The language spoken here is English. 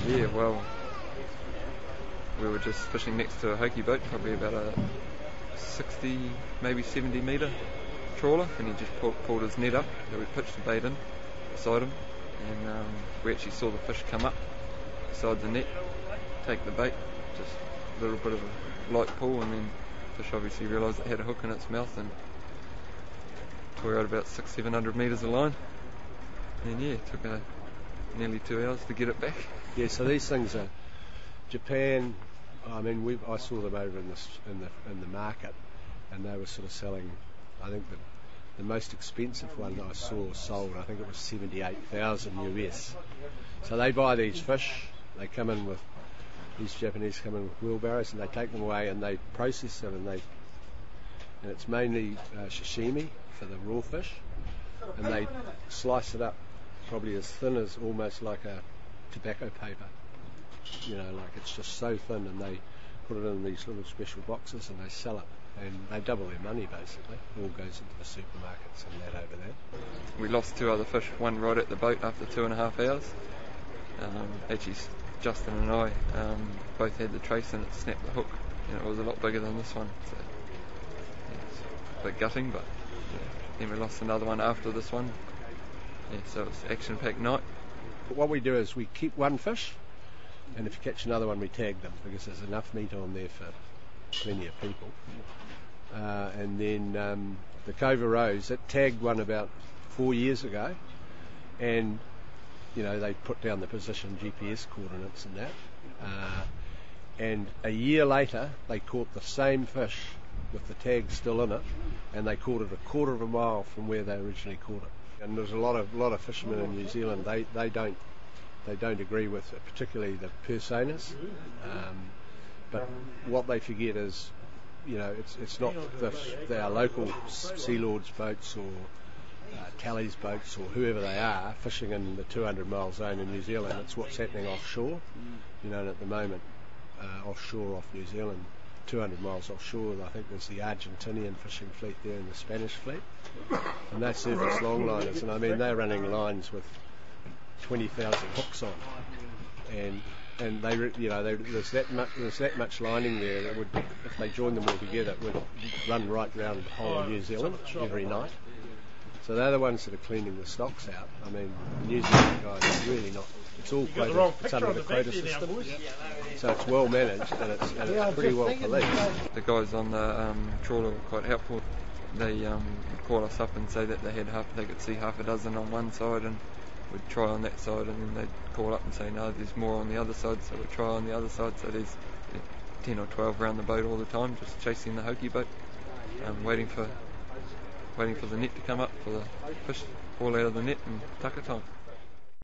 Yeah, well, we were just fishing next to a hokey boat, probably about a 60, maybe 70 metre trawler, and he just pulled his net up, so we pitched the bait in beside him, and we actually saw the fish come up beside the net, take the bait, just a little bit of a light pull, and then the fish obviously realised it had a hook in its mouth and tore out about 600-700 metres of line, and yeah, it took nearly 2 hours to get it back. Yeah, so these things are Japan. I mean, I saw them over in the market, and they were sort of selling. I think the most expensive one I saw sold, I think it was $78,000 US. So they buy these fish. They come in with these Japanese come in with wheelbarrows, and they take them away and they process them, and it's mainly sashimi for the raw fish, and they slice it up probably as thin as almost like a tobacco paper. Like it's just so thin, and they put it in these little special boxes and they sell it, and they double their money basically. It all goes into the supermarkets and that over there. We lost 2 other fish, one right at the boat after 2.5 hours. Actually, Justin and I both had the trace, and it snapped the hook, and it was a lot bigger than this one. So, yeah, it's a bit gutting, but yeah. Then we lost another one after this one. Yeah, so it's action-packed night. But what we do is we keep one fish, and if you catch another one we tag them, because there's enough meat on there for plenty of people. And then the Cove of Rose, it tagged one about 4 years ago, and they put down the position, GPS coordinates and that, and a year later they caught the same fish with the tag still in it, and they caught it a quarter of a mile from where they originally caught it. And there's a lot of fishermen in New Zealand, they don't agree with it, particularly the purse owners, but what they forget is, it's not our local Sea Lords boats or Tally's boats or whoever they are fishing in the 200 mile zone in New Zealand. It's what's happening offshore, and at the moment offshore off New Zealand, 200 miles offshore, I think there's the Argentinian fishing fleet there and the Spanish fleet, and they surface longliners, and I mean they're running lines with 20,000 hooks on, and they there's that much lining there that would, if they join them all together, it would run right round the whole of New Zealand every night. So they're the ones that are cleaning the stocks out. I mean, the New Zealand guys are really not. It's all quota, it's under the quota system, so it's well managed, and it's pretty well policed. The guys on the trawler were quite helpful. They would call us up and say that they could see half a dozen on one side, and we'd try on that side, and then they'd call up and say no, there's more on the other side, so we'd try on the other side. So there's 10 or 12 around the boat all the time, just chasing the hokey boat, waiting for the net to come up for the fish to fall out of the net and tucker time.